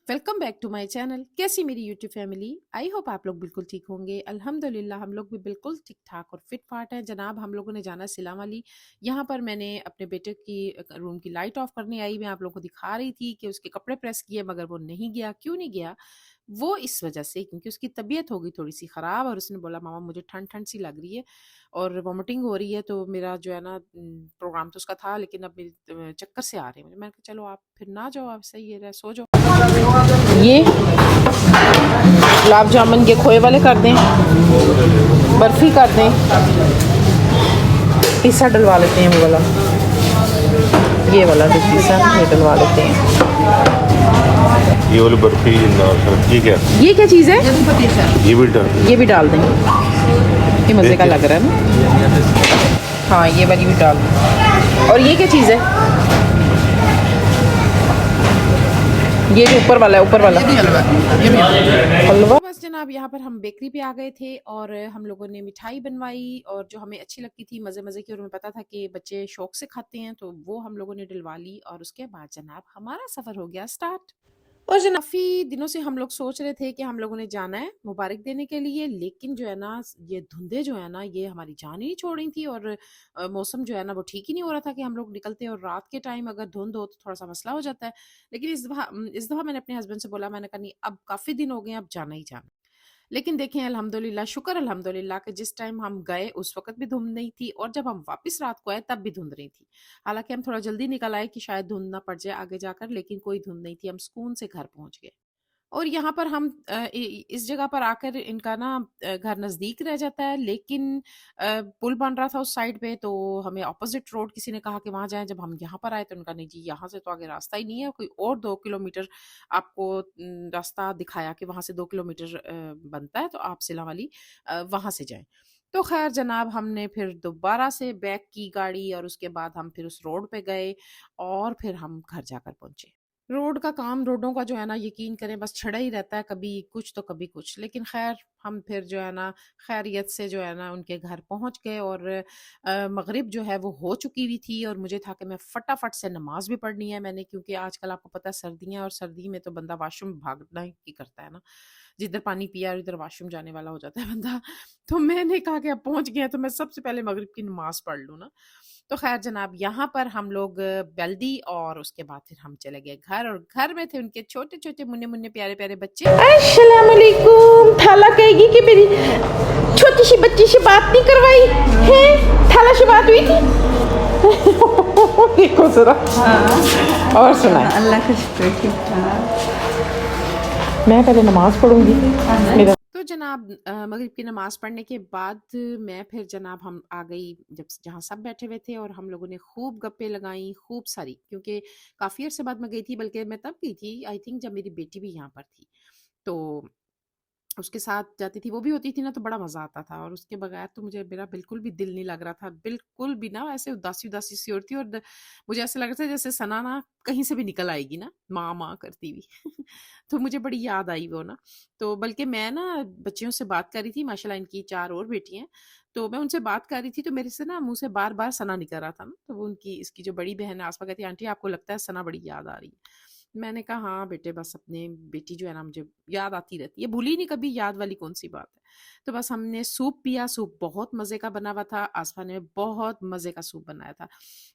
Welcome back to my channel. कैसी मेरी YouTube family? I hope आप लोग बिल्कुल ठीक होंगे। अल्हम्दुलिल्लाह हम लोग भी बिल्कुल ठीक ठाक और फिट फाट हैं। जनाब हम लोगों ने जाना सिला वाली। यहाँ पर मैंने अपने बेटे की रूम की लाइट ऑफ करने आई। मैं आप लोगों को दिखा रही थी कि उसके कपड़े प्रेस किए मगर वो नहीं गया। क्यों नहीं गया? वो इस वजह से क्योंकि उसकी तबीयत हो गई थोड़ी सी ख़राब और उसने बोला मामा मुझे ठंड ठंड सी लग रही है और वॉमिटिंग हो रही है। तो मेरा जो है ना प्रोग्राम तो उसका था लेकिन अब मेरी चक्कर से आ रहे हैं मुझे। मैंने कहा चलो आप फिर ना जाओ, आप सही है, सो जाओ। ये गुलाब जामुन के खोए वाले कर दें, बर्फ़ी कर दें, पिस्सा डलवा लेते हैं। वो वाला, ये वाला जो पिस्सा ये डलवा लेते हैं। ये वाली बर्फी ये क्या चीज़ है? ये भी डाल दें। ये मज़े का लग रहा है ना। हाँ ये वाली भी डाल दें। और ये क्या चीज़ है? ये जो ऊपर वाला है, ऊपर वाला हलवा। बस जनाब यहाँ पर हम बेकरी पे आ गए थे और हम लोगों ने मिठाई बनवाई और जो हमें अच्छी लगती थी मज़े मज़े की और हमें पता था कि बच्चे शौक से खाते हैं तो वो हम लोगों ने डलवा ली। और उसके बाद जनाब हमारा सफ़र हो गया स्टार्ट। और जनाब काफ़ी दिनों से हम लोग सोच रहे थे कि हम लोगों ने जाना है मुबारक देने के लिए, लेकिन जो है ना ये धुंधे जो है ना ये हमारी जान ही नहीं छोड़ रही थी और मौसम जो है ना वो ठीक ही नहीं हो रहा था कि हम लोग निकलते। और रात के टाइम अगर धुंध हो तो थोड़ा सा मसला हो जाता है। लेकिन इस दफ़ा मैंने अपने हस्बैंड से बोला, मैंने कहा नहीं अब काफ़ी दिन हो गए, अब जाना ही जाना। लेकिन देखें अल्हम्दुलिल्लाह, शुक्र अल्हम्दुलिल्लाह कि जिस टाइम हम गए उस वक़्त भी धुंध नहीं थी और जब हम वापस रात को आए तब भी धुंध नहीं थी। हालाँकि हम थोड़ा जल्दी निकल आए कि शायद धुंध ना पड़ जाए आगे जाकर, लेकिन कोई धुंध नहीं थी, हम सुकून से घर पहुँच गए। और यहाँ पर हम इस जगह पर आकर इनका ना घर नज़दीक रह जाता है, लेकिन पुल बन रहा था उस साइड पे तो हमें ऑपोजिट रोड किसी ने कहा कि वहाँ जाएँ। जब हम यहाँ पर आए तो उनका नहीं जी यहाँ से तो आगे रास्ता ही नहीं है, कोई और 2 किलोमीटर आपको रास्ता दिखाया कि वहाँ से 2 किलोमीटर बनता है तो आप सिला वाली वहाँ से जाएँ। तो ख़ैर जनाब हमने फिर दोबारा से बैक की गाड़ी और उसके बाद हम फिर उस रोड पे गए और फिर हम घर जाकर पहुँचे। रोड का काम, रोडों का जो है ना यकीन करें बस छड़ा ही रहता है, कभी कुछ तो कभी कुछ। लेकिन ख़ैर हम फिर जो है ना खैरियत से जो है ना उनके घर पहुँच गए और मग़रिब जो है वो हो चुकी हुई थी और मुझे था कि मैं फटाफट से नमाज़ भी पढ़नी है मैंने, क्योंकि आजकल आपको पता है सर्दियाँ और सर्दी में तो बंदा वॉशरूम भागना ही करता है ना। जिधर पानी पिया और इधर वॉशरूम जाने वाला हो जाता है बंदा। तो मैंने कहा कि अब पहुँच गए हैं तो मैं सबसे पहले मग़रिब की नमाज़ पढ़ लूँ ना। तो ख़ैर जनाब यहाँ पर हम लोग बेल दी और उसके बाद फिर हम चले गए घर और घर में थे उनके छोटे-छोटे मुन्ने-मुन्ने प्यारे-प्यारे बच्चे। अस्सलाम वालेकुम। खाला कहेगी कि मेरी छोटी सी बच्ची से बात नहीं करवाई है? खाला से बात हुई थी? देखो ज़रा। हाँ। और सुनाएं। अल्लाह का शुक्र ठीक ठाक। मैं पहले नमाज़ पढ़ूँगी। मेरा तो जनाब मगरिब की नमाज़ पढ़ने के बाद मैं फिर जनाब हम आ गई जब जहाँ सब बैठे हुए थे और हम लोगों ने खूब गप्पे लगाई, खूब सारी, क्योंकि काफ़ी अरसे बाद मैं गई थी, बल्कि मैं तब गई थी आई थिंक जब मेरी बेटी भी यहाँ पर थी। तो उसके साथ जाती थी, वो भी होती थी ना तो बड़ा मज़ा आता था और उसके बगैर तो मुझे मेरा बिल्कुल भी दिल नहीं लग रहा था। बिल्कुल भी ना ऐसे उदासी-उदासी सी और थी और मुझे ऐसा लग रहा था जैसे सना ना कहीं से भी निकल आएगी ना, माँ, माँ करती हुई। तो मुझे बड़ी याद आई वो ना। तो बल्कि मैं ना बच्चियों से बात कर रही थी, माशाल्लाह इनकी 4 और बेटी हैं। तो मैं उनसे बात कर रही थी तो मेरे से ना मुँह से बार-बार सना निकल रहा था ना। तो वो उनकी इसकी जो बड़ी बहन है आसमा कहती है, "आंटी आपको लगता है सना बड़ी याद आ रही है?" मैंने कहा हाँ बेटे बस अपने बेटी जो है ना मुझे याद आती रहती है, भूली नहीं कभी, याद वाली कौन सी बात है। तो बस हमने सूप पिया, सूप बहुत मज़े का बना हुआ था, आसफा ने बहुत मज़े का सूप बनाया था।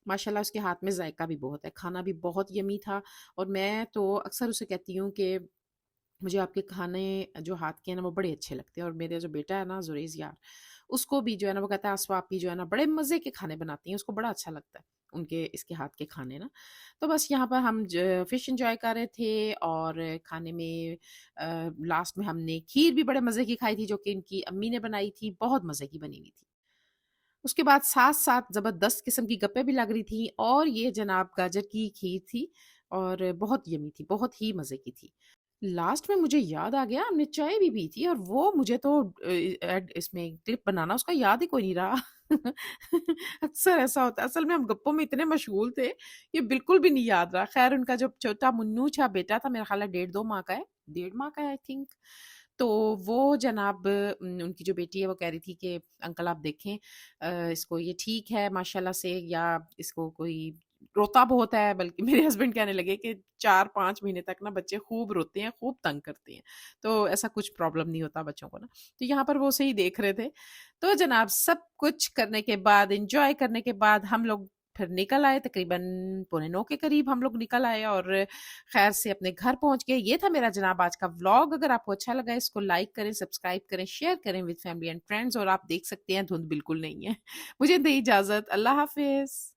माशाल्लाह उसके हाथ में जायका भी बहुत है, खाना भी बहुत यमी था। और मैं तो अक्सर उसे कहती हूँ कि मुझे आपके खाने जो हाथ के हैं ना वो बड़े अच्छे लगते हैं। और मेरा जो बेटा है ना जुरेज यार, उसको भी जो है ना वो कहता है आसफा आपकी जो है ना बड़े मज़े के खाने बनाती हैं, उसको बड़ा अच्छा लगता है उनके इसके हाथ के खाने ना। तो बस यहाँ पर हम फिश एंजॉय कर रहे थे और खाने में लास्ट में हमने खीर भी बड़े मज़े की खाई थी जो कि इनकी अम्मी ने बनाई थी, बहुत मज़े की बनी हुई थी। उसके बाद साथ-साथ ज़बरदस्त किस्म की गप्पें भी लग रही थी और ये जनाब गाजर की खीर थी और बहुत यम्मी थी, बहुत ही मज़े की थी। लास्ट में मुझे याद आ गया हमने चाय भी पी थी और वो मुझे तो इसमें क्लिप बनाना उसका याद ही कोई नहीं रहा। अक्सर ऐसा होता है, असल में हम गप्पों में इतने मशगूल थे, ये बिल्कुल भी नहीं याद रहा। ख़ैर उनका जो छोटा मुन्नू सा बेटा था, मेरा ख़्याल है डेढ़ 2 माह का है, डेढ़ माह का है आई थिंक। तो वो जनाब उनकी जो बेटी है वो कह रही थी कि अंकल आप देखें इसको ये ठीक है माशाल्लाह से, या इसको कोई रोता बहुत है, बल्कि मेरे हस्बैंड कहने लगे कि 4-5 महीने तक ना बच्चे खूब रोते हैं, खूब तंग करते हैं। तो ऐसा कुछ प्रॉब्लम नहीं होता बच्चों को ना। तो यहाँ पर वो सही देख रहे थे। तो जनाब सब कुछ करने के बाद, एन्जॉय करने के बाद हम लोग फिर निकल आए, तकरीबन पौने 9 के करीब हम लोग निकल आए और खैर से अपने घर पहुंच गए। ये था मेरा जनाब आज का व्लॉग। अगर आपको अच्छा लगा इसको लाइक करें, सब्सक्राइब करें, शेयर करें विद फैमिली एंड फ्रेंड्स। और आप देख सकते हैं धुंध बिल्कुल नहीं है। मुझे दे इजाजत, अल्लाह हाफिज।